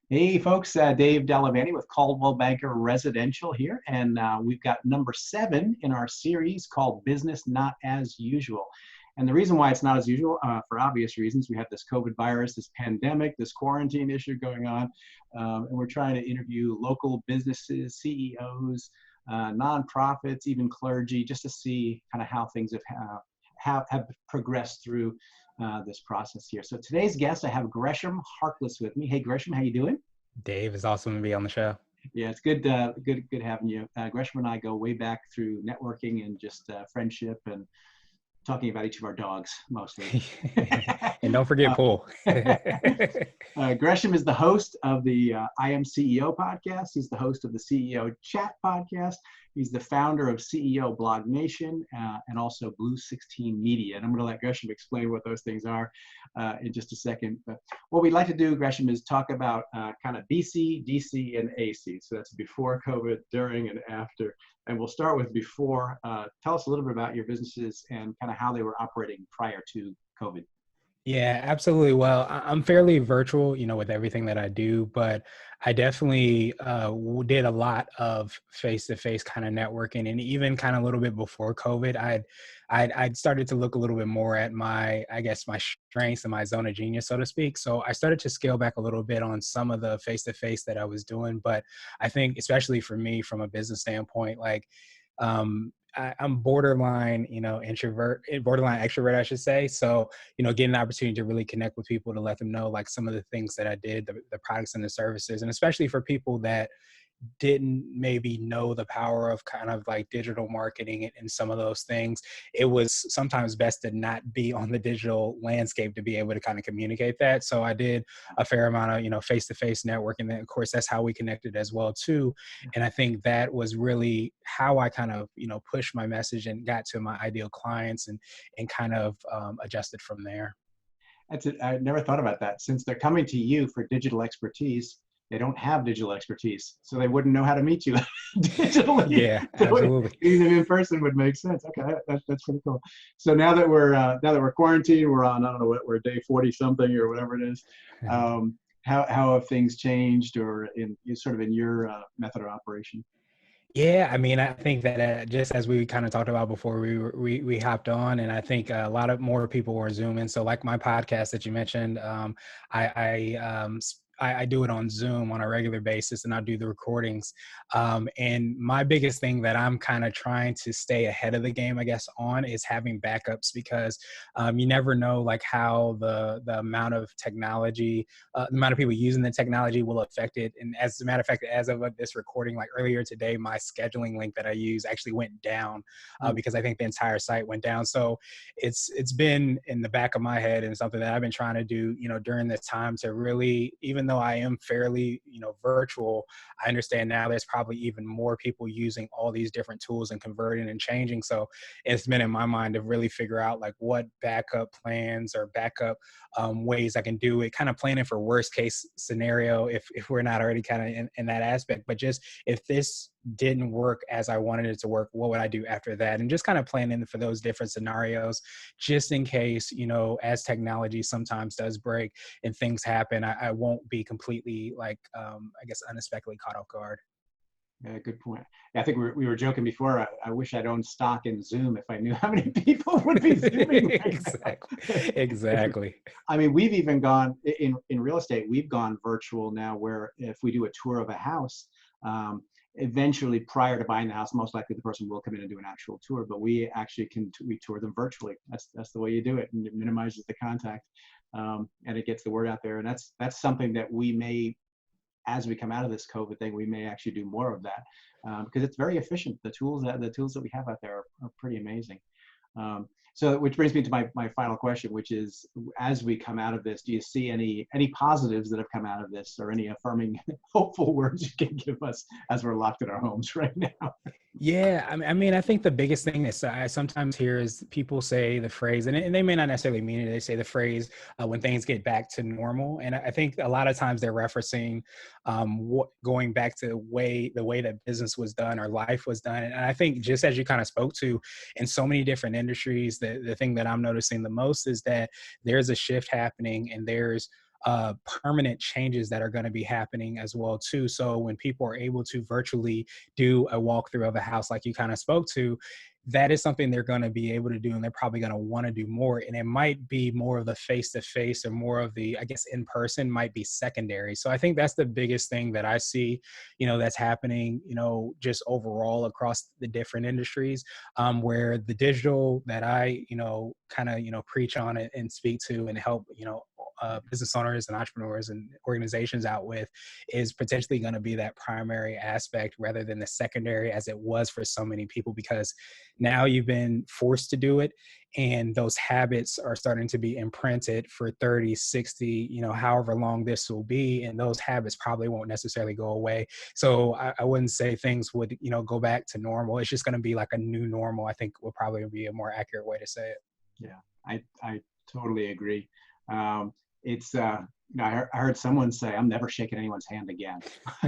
Hey folks, Dave Delavani with Caldwell Banker Residential here, and we've got number 7 in our series called Business Not As Usual. And the reason why it's not as usual, for obvious reasons, we have this COVID virus, this pandemic, this quarantine issue going on, and we're trying to interview local businesses, CEOs, nonprofits, even clergy, just to see kind of how things have progressed through this process here. So today's guest, I have Gresham Harkless with me. Hey, Gresham, how you doing? Dave, it's awesome to be on the show. Yeah, it's good having you. Gresham and I go way back through networking and just friendship and talking about each of our dogs mostly. And don't forget Paul. Gresham is the host of the I Am CEO podcast. He's the host of the CEO Chat podcast. He's the founder of CEO Blog Nation and also Blue 16 Media. And I'm going to let Gresham explain what those things are in just a second. But what we'd like to do, Gresham, is talk about kind of BC, DC, and AC. So that's before COVID, during, and after. And we'll start with before. Tell us a little bit about your businesses and kind of how they were operating prior to COVID. Yeah, absolutely. Well, I'm fairly virtual, with everything that I do, but I definitely did a lot of face-to-face kind of networking, and even kind of a little bit before COVID, I'd started to look a little bit more at my strengths and my zone of genius, so to speak. So I started to scale back a little bit on some of the face-to-face that I was doing, but I think especially for me, from a business standpoint, I'm borderline, borderline extrovert, I should say. So, getting the opportunity to really connect with people, to let them know like some of the things that I did, the products and the services, and especially for people that didn't maybe know the power of kind of like digital marketing and some of those things, it was sometimes best to not be on the digital landscape to be able to kind of communicate that. So I did a fair amount of, face-to-face networking. And of course, that's how we connected as well too. And I think that was really how I kind of, pushed my message and got to my ideal clients and kind of adjusted from there. That's it. I never thought about that. Since they're coming to you for digital expertise, they don't have digital expertise, so they wouldn't know how to meet you digitally. Yeah, absolutely. Meeting them in person would make sense. Okay, that's pretty cool. So now that we're quarantined, we're on, I don't know what, we're day 40 something or whatever it is. How have things changed, or in your method of operation? Yeah, I mean, I think that just as we kind of talked about before we hopped on, and I think a lot of more people were Zooming. So like my podcast that you mentioned, I do it on Zoom on a regular basis, and I do the recordings. And my biggest thing that I'm kind of trying to stay ahead of the game, I guess, on is having backups, because you never know like how the amount of technology, the amount of people using the technology will affect it. And as a matter of fact, as of this recording, like earlier today, my scheduling link that I use actually went down because I think the entire site went down. So it's been in the back of my head, and something that I've been trying to do, during this time, to really, even though I am fairly, virtual, I understand now there's probably even more people using all these different tools and converting and changing. So it's been in my mind to really figure out like what backup plans or backup ways I can do it, kind of planning for worst case scenario if we're not already kind of in that aspect. But just if this didn't work as I wanted it to work, what would I do after that? And just kind of planning for those different scenarios, just in case, as technology sometimes does break and things happen, I won't be completely unexpectedly caught off guard. Yeah, good point. Yeah, I think we were joking before. I wish I'd owned stock in Zoom if I knew how many people would be Zooming. Exactly. I mean, we've even gone in real estate. We've gone virtual now, where if we do a tour of a house, eventually prior to buying the house, most likely the person will come in and do an actual tour. But we actually we tour them virtually. That's the way you do it, and it minimizes the contact, and it gets the word out there. And that's something that we may, as we come out of this COVID thing, we may actually do more of that because it's very efficient. The tools that we have out there are pretty amazing. So, which brings me to my final question, which is, as we come out of this, do you see any positives that have come out of this, or any affirming, hopeful words you can give us as we're locked in our homes right now? Yeah, I mean, I think the biggest thing that I sometimes hear is people say the phrase, and they may not necessarily mean it. They say the phrase when things get back to normal, and I think a lot of times they're referencing going back to the way that business was done or life was done. And I think, just as you kind of spoke to, in so many different industries, the thing that I'm noticing the most is that there's a shift happening, and there's permanent changes that are going to be happening as well too. So when people are able to virtually do a walkthrough of a house like you kind of spoke to, that is something they're going to be able to do, and they're probably going to want to do more. And it might be more of the face to face, or more of the, I guess, in person might be secondary. So I think that's the biggest thing that I see, that's happening, just overall across the different industries, where the digital that I, kind of, preach on it and speak to and help, business owners and entrepreneurs and organizations out with, is potentially going to be that primary aspect rather than the secondary as it was for so many people, because now you've been forced to do it, and those habits are starting to be imprinted for 30, 60, however long this will be, and those habits probably won't necessarily go away. So I wouldn't say things would, go back to normal. It's just going to be like a new normal, I think, would probably be a more accurate way to say it. Yeah, I totally agree. It's I heard someone say, "I'm never shaking anyone's hand again."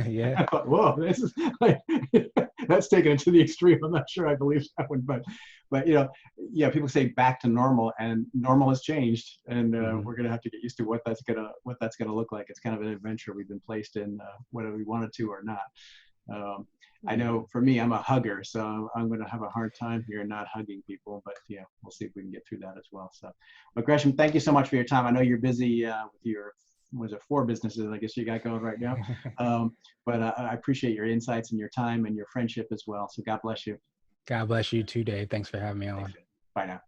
Yeah. I thought, whoa, this is like, that's taken it to the extreme. I'm not sure I believe that one, but yeah, people say back to normal, and normal has changed, and Mhm. we're gonna have to get used to what that's gonna look like. It's kind of an adventure we've been placed in, whether we wanted to or not. Um, I Yeah. know for me, I'm a hugger, so I'm going to have a hard time here not hugging people, but yeah, we'll see if we can get through that as well. So, but Gresham, thank you so much for your time. I know you're busy with your, was it 4 businesses, I guess you got going right now. But I appreciate your insights and your time and your friendship as well. So God bless you. God bless you too, Dave. Thanks for having me Thanks. on. Bye now.